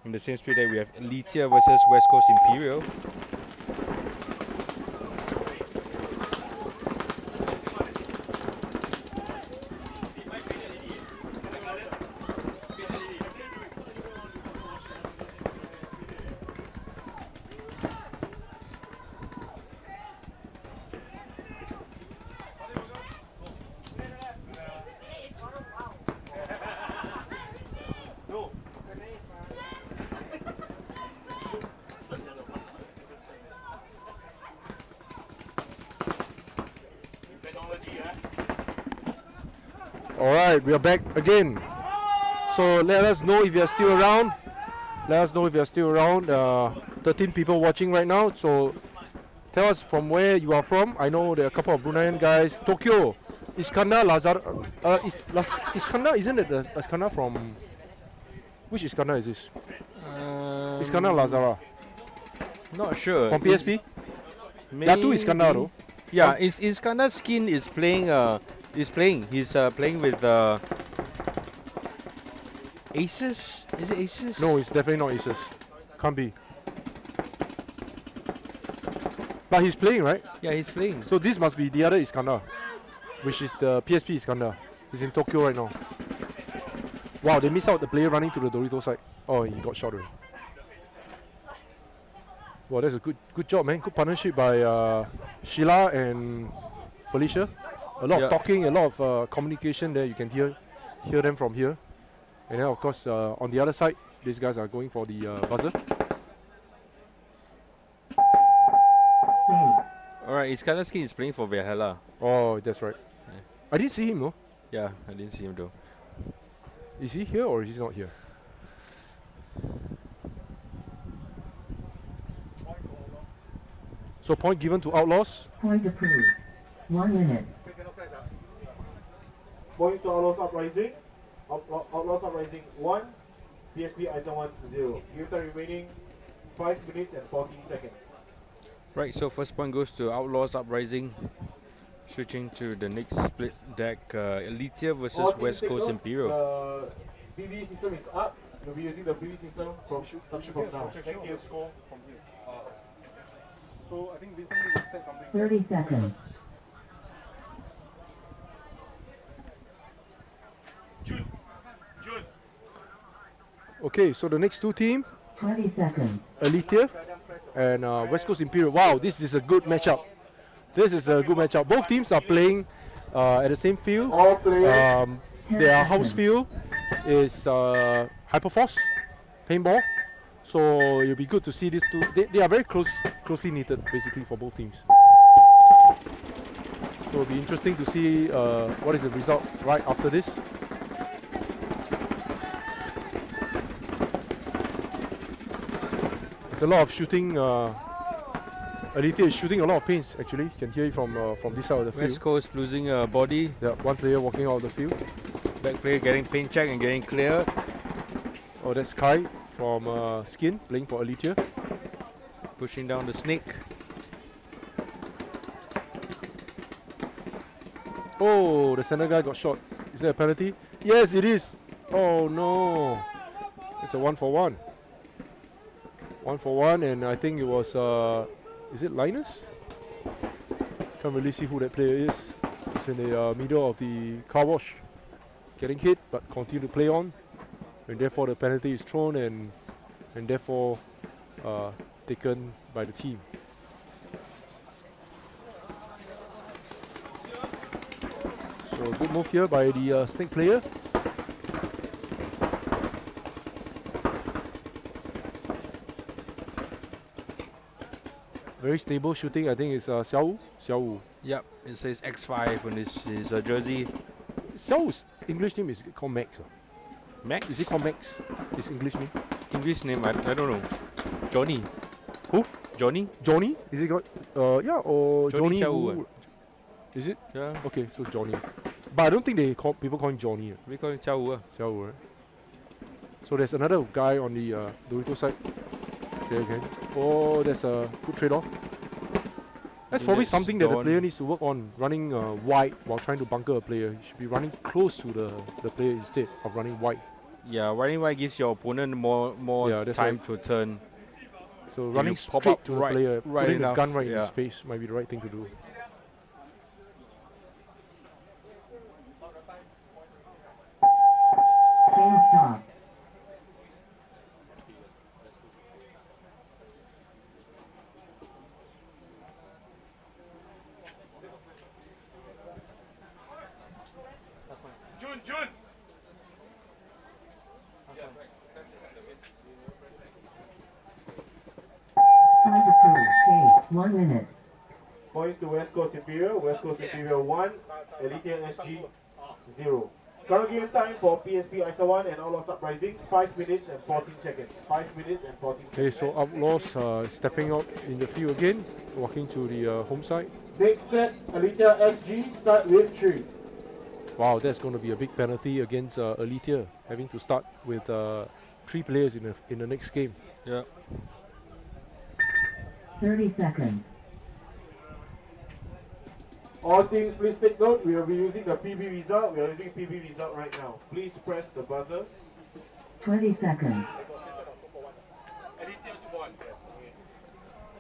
In the same street there, we have Aletheia versus West Coast Imperial. Alright, we are back again. So let us know if you are still around. 13 people watching right now. So tell us from where you are from. I know there are a couple of Bruneian guys. Tokyo, Iskandar Lazar. Iskandar, isn't it the Iskandar from? Which Iskandar is this? Iskandar Lazara. Not sure. From PSP? There are two Iskandar though. Yeah, Iskandar's skin is playing. He's playing with Aces. Is it Aces? No, it's definitely not Aces. Can't be. But he's playing, right? Yeah, he's playing. So this must be the other Iskandar, which is the PSP Iskandar. He's in Tokyo right now. Wow, they missed out the player running to the Dorito side. Oh, he got shot already. Wow, that's a good job, man. Good partnership by Sheila and Felicia. A lot of talking, a lot of communication there. You can hear them from here. And then of course on the other side, these guys are going for the buzzer. Alright, Iskandar's skin is playing for Valhalla. Oh, that's right. Yeah. I didn't see him, no? Yeah, I didn't see him though. Is he here or is he not here? So point given to Outlaws. Point approved. 1 minute. Points to Outlaws Uprising. Outlaws Uprising 1. PSP Aisawan 0. Game time remaining 5 minutes and 14 seconds. Right, so first point goes to Outlaws Uprising. Switching to the next split deck, Aletheia versus All West teams take Coast note, Imperial. The PV system is up. We'll be using the PV system from now. Thank you. Score from here. So I think Vincent needs to set something. 30 seconds. June. Okay, so the next two team, 20 seconds. Aletheia and West Coast Imperial. Wow, this is a good matchup. Both teams are playing at the same field. All players. Their house field is Hyperforce Paintball. So it'll be good to see these two. They are very closely knitted, basically, for both teams. So it'll be interesting to see what is the result right after this. There's a lot of shooting. Aletheia is shooting a lot of paints, actually. You can hear it from this side of the field. West Coast losing a body. Yeah, one player walking out of the field. Back player getting paint check and getting cleared. Oh, that's Kai from Skin playing for Aletheia. Pushing down the snake. Oh, the center guy got shot. Is there a penalty? Yes, it is. Oh no. It's a 1-for-1. 1-for-1, and I think it was, is it Linus? Can't really see who that player is. It's in the middle of the car wash. Getting hit, but continue to play on. And therefore the penalty is thrown and therefore taken by the team. So good move here by the snake player. Very stable shooting. I think it's Xiao Wu. Yep, it says X5 on his jersey. Xiao Wu's English name is called Max. Max? Is it called Max? His English name? English name? I don't know. Johnny. Who? Johnny? Johnny? Is it called? Yeah, or Johnny Johnny Xiao Wu. Wu? Is it? Yeah. Okay, so Johnny. But I don't think people call him Johnny. We call him Xiao Wu. Xiao Wu, right? So there's another guy on the Dorito side. Okay, okay. Oh, that's a good trade-off. That's probably something that the player needs to work on, running wide while trying to bunker a player. He should be running close to the player instead of running wide. Yeah, running right gives your opponent more Yeah, that's time right. to turn. So If running you pop straight up to the right- player, right putting the gun enough, right in his yeah. face might be the right thing to do. Game stop. June. Time to prove. Hey, 1 minute. Points to West Coast Imperia. West Coast Imperia 1, Aletheia SG 0. Current game time for PSP Aisawan and Outlaws Uprising 5 minutes and 14 seconds. 5 minutes and 14 Okay, seconds. so Outlaws stepping out in the field again, walking to the home side. Next set, Aletheia SG start with 3. Wow, that's going to be a big penalty against Aletheia, having to start with 3 players in the next game. Yeah. 30 seconds. All teams, please take note. We will be using the PB result. We are using PB result right now. Please press the buzzer. 20 seconds.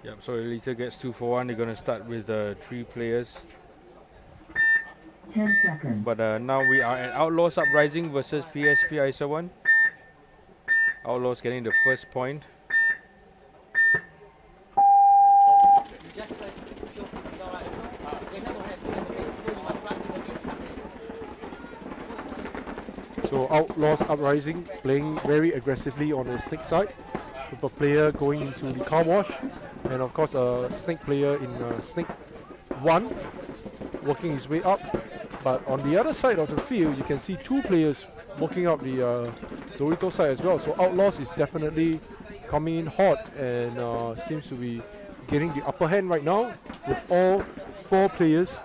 Yep. So Elisa gets 2 for 1. They're gonna start with 3 players. 10 seconds. But now we are at Outlaws Uprising versus PSP Aisawan. Outlaws getting the first point. So Outlaws Uprising playing very aggressively on the snake side, with a player going into the car wash, and of course a snake player in snake 1 working his way up. But on the other side of the field, you can see 2 players working up the Dorito side as well. So Outlaws is definitely coming in hot and seems to be getting the upper hand right now, with all 4 players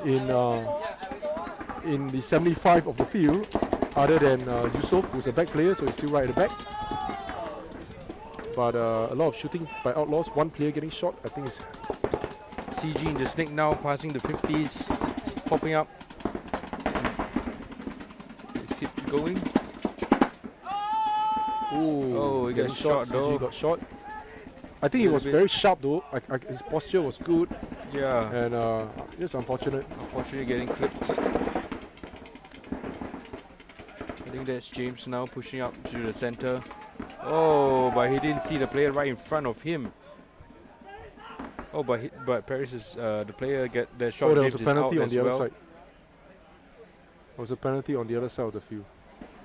in the 75 of the field, other than Yusof, who's a back player, so he's still right at the back. But a lot of shooting by Outlaws. 1 player getting shot. I think it's CG in the snake now, passing the 50s, popping up. Let's keep going. Oh, he getting gets shot CG though. got shot. I think he Little was bit. very sharp though. His posture was good, Yeah. and just unfortunate. Unfortunately, getting clipped. I think that's James now pushing up to the center. Oh, but he didn't see the player right in front of him. Oh, but Paris is the player get that shot. Oh, there James was a is out penalty on as the other well. side. There was a penalty on the other side of the field.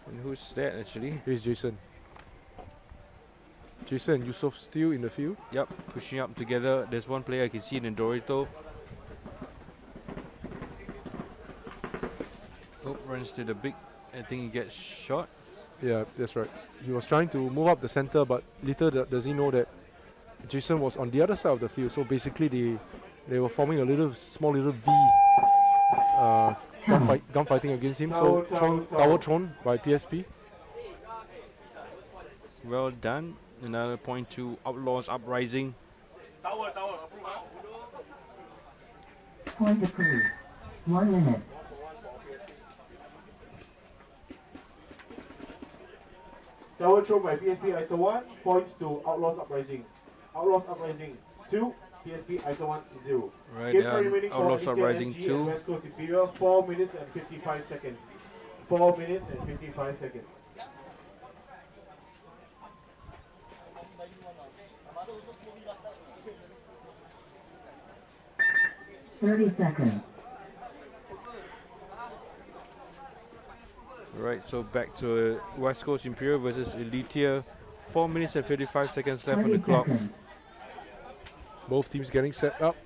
And who's that actually? Here's Jason. Jason and Yusof still in the field. Yep, pushing up together. There's one player I can see in Dorito. Oh, runs to the big. I think he gets shot. Yeah, that's right. He was trying to move up the center, but little does he know that Jason was on the other side of the field. So basically, they were forming a small little V gunfighting against him. So tower thrown by PSP. Well done. Another point to Outlaws Uprising. Point approved. 1 minute. Tower thrown by PSP Aisawan. Points to Outlaws Uprising. Outlaws Uprising 2, PSP Aisawan 0. Right, Game time remaining for Outlaws Aletheia Uprising SG 2. and West Coast Imperia 4 minutes and 55 seconds. 4 minutes and 55 seconds. Thirty seconds. Right, so back to West Coast Imperia versus Aletheia. 4 minutes and 55 seconds left on 30 the clock. seconds. Both teams getting set up.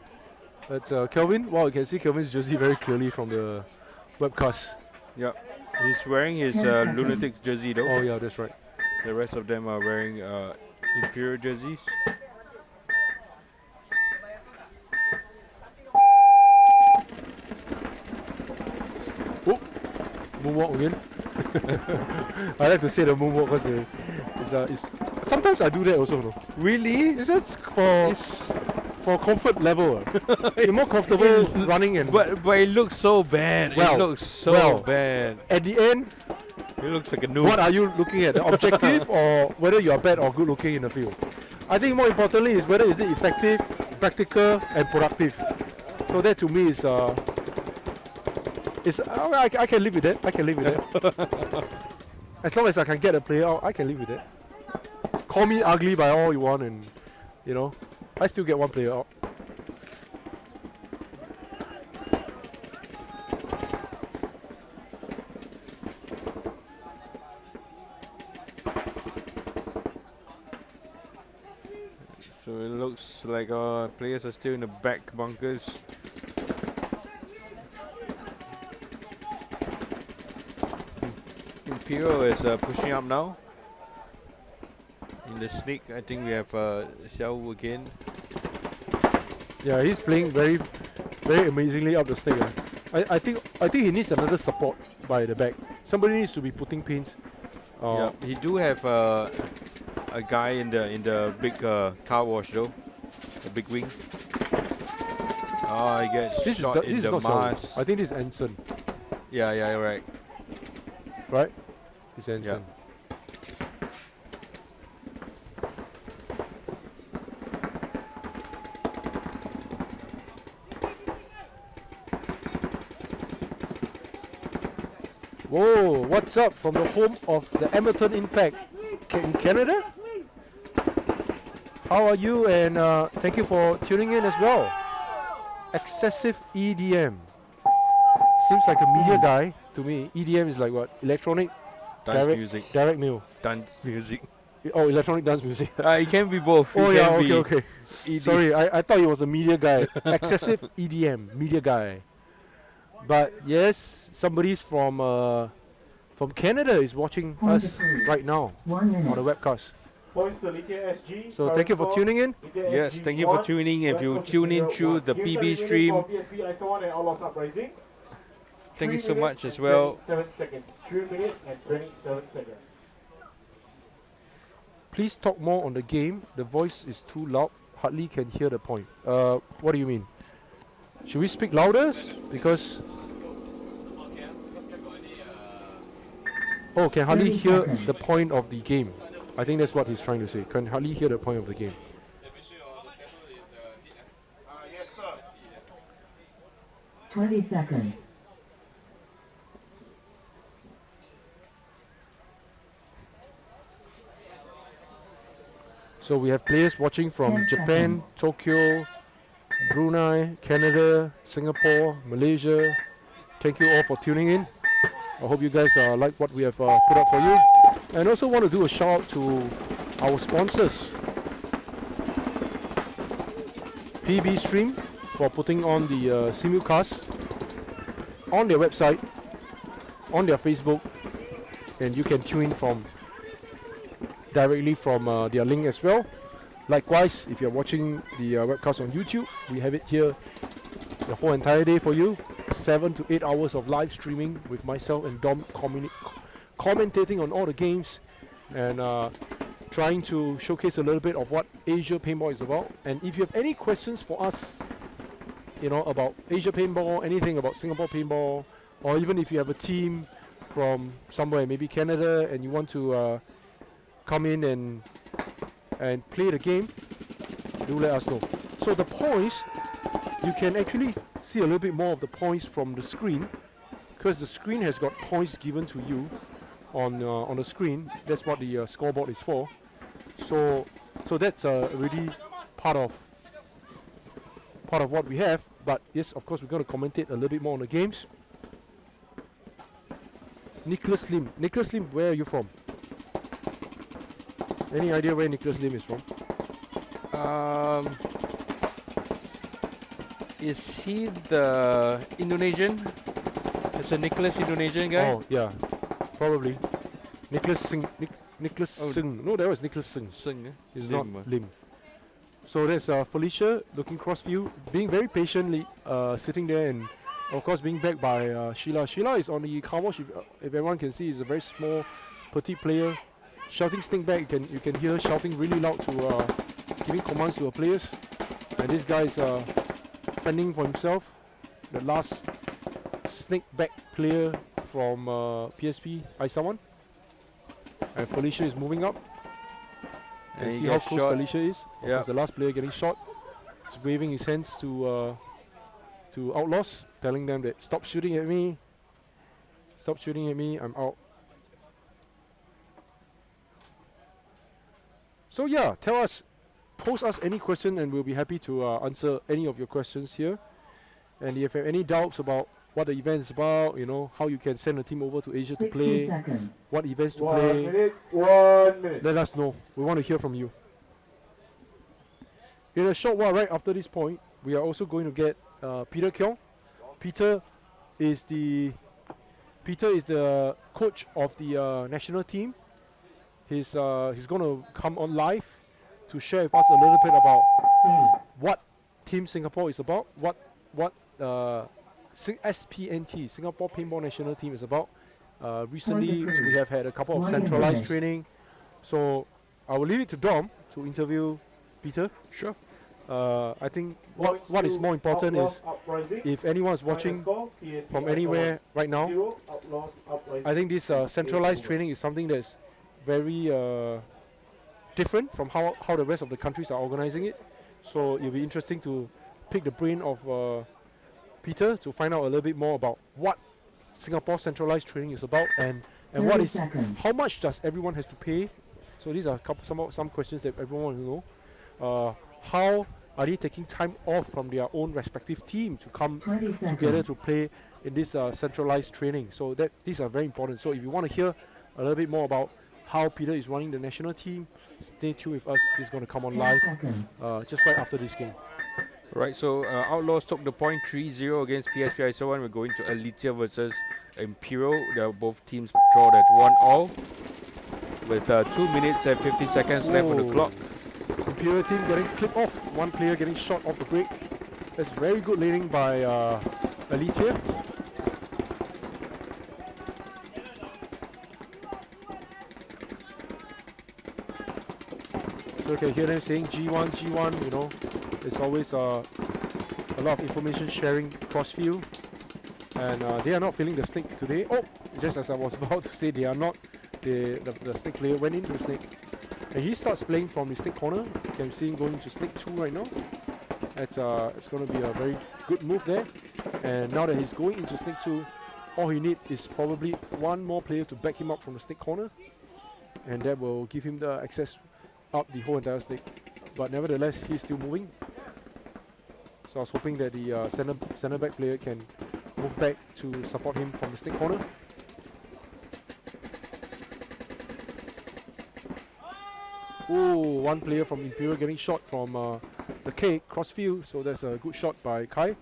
That's Kelvin. Wow, you can see Kelvin's jersey very clearly from the webcast. Yep. He's wearing his 10 seconds. Lunatic jersey though. Oh yeah, that's right. The rest of them are wearing Imperia jerseys. Oh, moonwalk again. I like to say the moonwalk because it's sometimes I do that also. No? Really? It's just for comfort level. You're more comfortable running and But it looks so bad. Well, It looks so well. bad. at the end, He looks like a noob. What are you looking at? The objective or whether you are bad or good looking in the field? I think more importantly is whether is it effective, practical and productive. So that to me is I can live with that. I can live with that. As long as I can get a player out, I can live with that. Call me ugly by all you want, and you know, I still get one player out. So it looks like our players are still in the back bunkers. Imperial is pushing up now. In the sneak, I think we have Xiao Wu again. Yeah, he's playing very, very amazingly up the stake. I think he needs another support by the back. Somebody needs to be putting pins. Yeah, he do have a guy in the big car wash though, the big wing. Oh, he gets This shot in is the not Xiao Wu. mask. I think this is Anson, Yeah, you're right. right? It's Anson. Whoa, what's up from the home of the Edmonton Impact in Canada? How are you? And thank you for tuning in as well. Excessive EDM. Seems like a media guy to me. EDM is like what? Electronic Dance direct, music. direct mail. Dance music. Oh, electronic dance music. It can be both. Oh It yeah, can be okay. ED. Sorry, I thought he was a media guy. Excessive EDM, media guy. But yes, somebody from Canada is watching us right now 1 minute. on the webcast. Points to Aletheia SG. So thank you for tuning in. Yes, thank you for tuning in. If you tune in through the PB stream, PSP Aisawan and Outlaws Uprising. thank you 3 so minutes much as and well. 27 seconds. 3 minutes and 27 seconds. Please talk more on the game. The voice is too loud. Hardly can hear the point. What do you mean? Should we speak louder? Because can hardly 30 hear seconds. the point of the game. I think that's what he's trying to say. Can hardly hear the point of the game. Yes, sir. 20 seconds. So we have players watching from 10 Japan, Tokyo, Brunei, Canada, Singapore, Malaysia. Thank you all for tuning in. I hope you guys like what we have put up for you. And also want to do a shout out to our sponsors. PB Stream for putting on the simulcast on their website, on their Facebook, and you can tune in from directly from their link as well. Likewise, if you're watching the webcast on YouTube, we have it here the whole entire day for you. 7 to 8 hours of live streaming with myself and Dom commentating on all the games and trying to showcase a little bit of what Asia Paintball is about. And if you have any questions for us, you know, about Asia Paintball, anything about Singapore Paintball, or even if you have a team from somewhere, maybe Canada, and you want to come in and play the game, do let us know. So the points, you can actually see a little bit more of the points from the screen, because the screen has got points given to you on the screen. That's what the scoreboard is for. So that's already part of what we have. But yes, of course, we're going to commentate a little bit more on the games. Nicholas Lim, where are you from? Any idea where Nicholas Lim is from? Is he the Indonesian? It's a Nicholas Indonesian guy. Oh yeah, probably. Nicholas Singh. Nicholas Oh. Singh. No, that was Nicholas Singh. Sing, It's Lim, not Lim. So there's Felicia looking cross view, being very patiently sitting there, and of course being backed by Sheila. Sheila is on the car wash. If everyone can see, is a very small, petite player. Shouting stink back, you can hear her shouting really loud to giving commands to her players. And this guy is fending for himself. The last snake back player from PSP Aisawan. And Felicia is moving up. And And he see how gets close shot. Felicia is. Yeah. That's the last player getting shot. He's waving his hands to Outlaws, telling them that stop shooting at me. Stop shooting at me. I'm out. So yeah, tell us, post us any question, and we'll be happy to answer any of your questions here. And if you have any doubts about what the event is about, you know, how you can send a team over to Asia to 60 play, seconds. what events to 1 play, minute, 1 minute. let us know. We want to hear from you. In a short while, right after this point, we are also going to get Peter Kyong. Peter is the coach of the national team. He's going to come on live to share with us a little bit about 3, what Team Singapore is about, what SPNT, Singapore Paintball National Team, is about. Recently, we have had a couple of 1 centralized minute. training. So I will leave it to Dom to interview Peter. Sure. I think what is more important is if anyone is watching from anywhere right now, I think this centralized training is something that's very different from how the rest of the countries are organizing it. So it'll be interesting to pick the brain of Peter to find out a little bit more about what Singapore centralized training is about, and what 30 is seconds. how much does everyone has to pay. So these are some questions that everyone wants to know. How are they taking time off from their own respective team to come 20 together seconds. to play in this centralized training? So these are very important. So if you want to hear a little bit more about how Peter is running the national team, stay tuned with us. This is going to come on 10 live seconds. just right after this game. Right, so Outlaws took the point 3-0 against PSP Aisawan. We're going to Aletheia versus Imperial. Both teams draw at 1-all with 2 minutes and 50 seconds left on the clock. Imperial team getting clipped off. One player getting shot off the break. That's very good laning by Aletheia. So you can hear them saying G1, G1, you know. It's always a lot of information sharing cross-field. And they are not feeling the snake today. Oh, just as I was about to say, they are not. The snake player went into the snake. And he starts playing from the snake corner. You can see him going to snake 2 right now. It's going to be a very good move there. And now that he's going into snake 2, all he needs is probably one more player to back him up from the snake corner. And that will give him the access up the whole entire snake. But nevertheless, he's still moving. So I was hoping that the center back player can move back to support him from the snake corner. Oh, one player from Imperia getting shot from the K crossfield. So that's a good shot by Kai.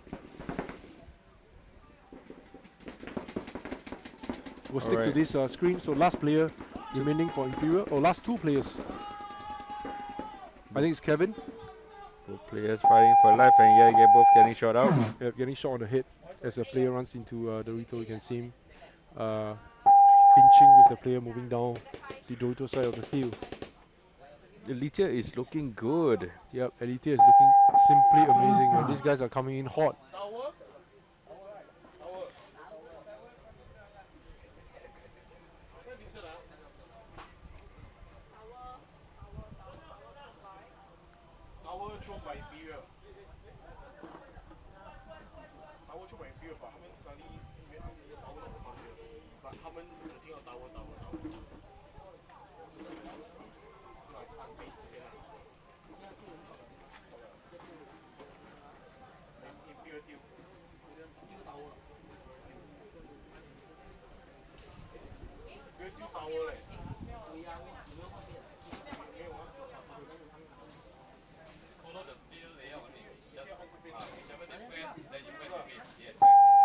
We'll stick to Alright. this screen. So last player remaining for Imperia. Oh, last 2 players. I think it's Kevin. Both players fighting for life, and you gotta get both getting shot out. Yep, getting shot on the head as a player runs into Dorito. You can see him finching with the player moving down the Dorito side of the field. Aletheia is looking good. Yep, Aletheia is looking simply amazing, and these guys are coming in hot.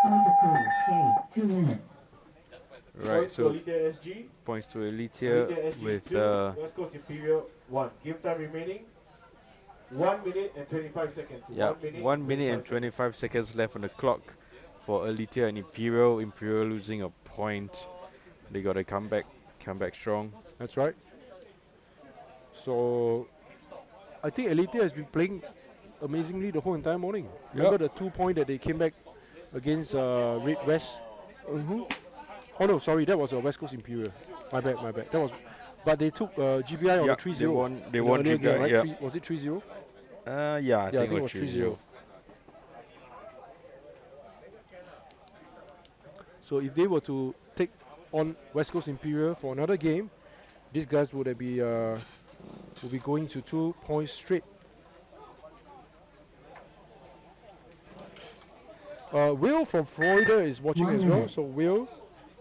Point approved. K. 2 minutes. Right, so Aletheia SG. points to Aletheia Aletheia SG with 2, West Coast Imperial 1. Game time remaining 1 minute and 25 seconds. yeah, 1 minute and 25 seconds left on the clock for Aletheia and Imperial. Imperial losing a point. They got to come back strong. That's right. So I think Aletheia has been playing amazingly the whole entire morning. Remember the 2 point that they came back against Red West? Oh no, sorry, that was a West Coast Imperial. My bad. That was But they took GBI on Yeah, a 3-0. they won. They in the won earlier game, GBI. right? Yeah. Was it 3-0? Yeah, I think it it was was 3-0. 3-0. So if they were to take on West Coast Imperia for another game, these guys would be going to 2 points straight. Will from Florida is watching as well. So Will,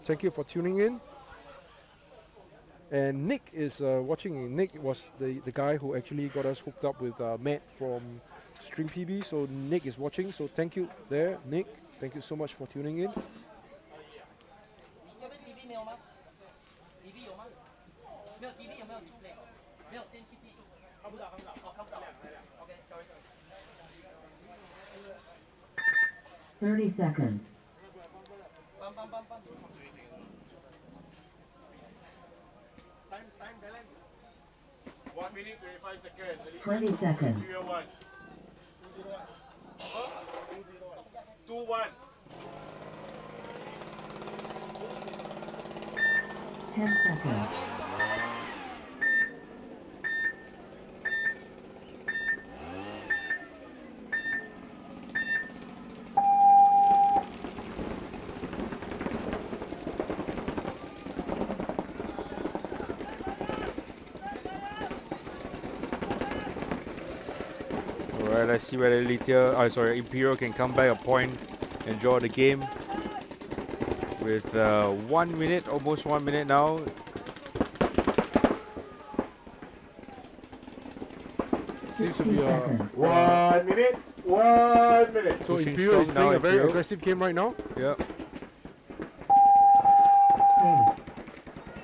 thank you for tuning in. And Nick is watching. Nick was the guy who actually got us hooked up with Matt from Stream PB. So Nick is watching. So thank you there, Nick. Thank you so much for tuning in. 30 seconds. Time balance. 1 minute 25 seconds. 20 seconds. 2-1. 10 seconds. Alright, let's see whether Imperia can come back a point and draw the game. With 1 minute, almost 1 minute now. Seems to be 1 minute. 1 minute. so Pushing Imperial is strong now, playing a very Imperial. aggressive game right now. Yep.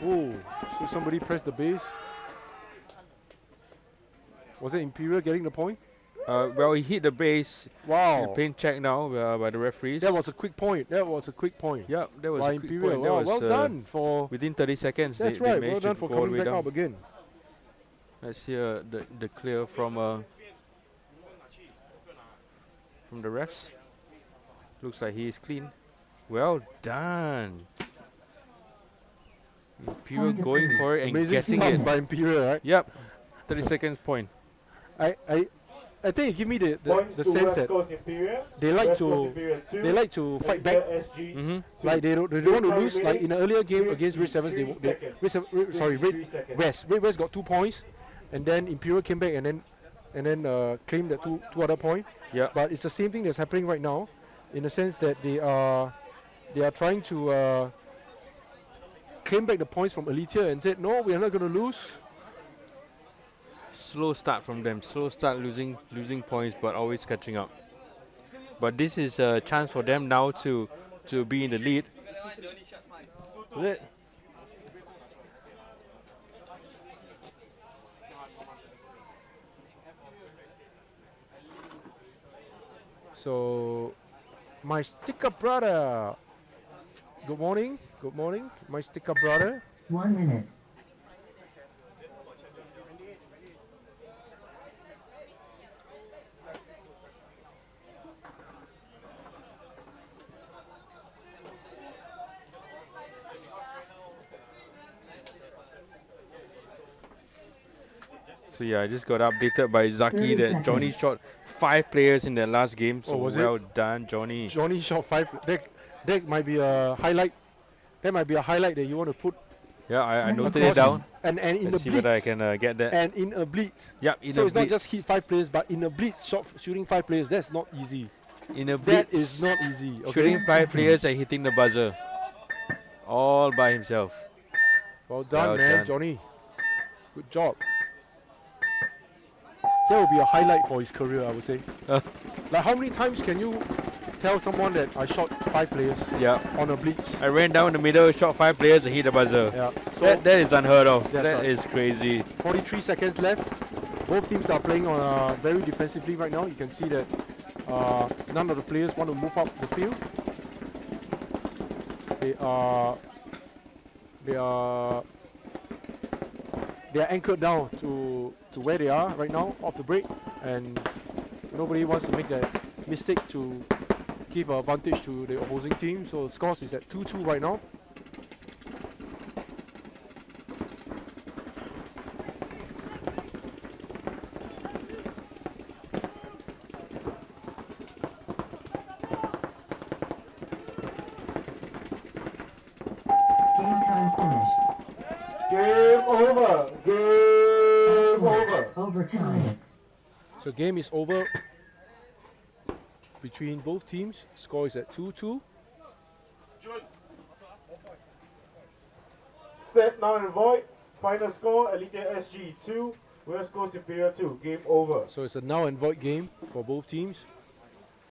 Oh, so somebody pressed the base. Was it Imperial getting the point? Well, he hit the base. Wow, Paint check now by the referees. that was a quick point. That was a quick point. Yep, that was By a quick Imperial. point. That Wow, was, well done for. Within 30 seconds, That's they right. Well managed done to for go all the coming way back down. up again. Let's hear the clear from the refs. Looks like he is clean. Well done. Imperial going for it and Amazing guessing stuff it. by Imperial, right? Yep. 30 seconds point. I think it give me the Points the to sense West that Coast Imperial. they like West Coast to Imperial 2, they like to fight back. Aletheia SG Mm-hmm. 2. Like they don't want to Three lose. Like in the earlier game against Red Sevens, they 3 seconds. Red 3 seconds. West. Red West got 2 points, and then Imperial came back and then claimed the two other point. Yeah. But it's the same thing that's happening right now, in the sense that they are trying to claim back the points from Aletheia and said, no, we are not going to lose. Slow start from them. Slow start losing points, but always catching up. But this is a chance for them now to be in the lead. Is it? So, my sticker brother. Good morning. Good morning, my sticker brother. 1 minute. So yeah, I just got updated by Zaki 30 that Johnny shot 5 players in the last game. So Oh, was it? well done, Johnny. Johnny shot 5. That might be a highlight. That might be a highlight that you want to put. Yeah, I And noted it down. And in Let's the see whether I blitz. can get that. And in a blitz. Yep, in So a it's not blitz. just hit 5 players, but in a blitz, shooting 5 players. That's not easy. In a blitz. That is not easy. Okay? Shooting 5 players and hitting the buzzer. All by himself. Well done, Well man, done. Johnny. Good job. That would be a highlight for his career, I would say. Like, how many times can you tell someone that I shot 5 players Yeah. on a blitz? I ran down the middle, shot 5 players and hit the buzzer. Yeah. So That is unheard of. That's That right. is crazy. 43 seconds left. Both teams are playing on very defensively right now. You can see that none of the players want to move up the field. They are anchored down to where they are right now off the break, and nobody wants to make that mistake to give an advantage to the opposing team. So the scores is at 2-2 right now. Game over. Game over. Overtime. So game is over between both teams. Score is at 2-2. Set now and void. Final score, Aletheia SG 2, West Coast Imperia 2. Game over. So it's a null and void game for both teams.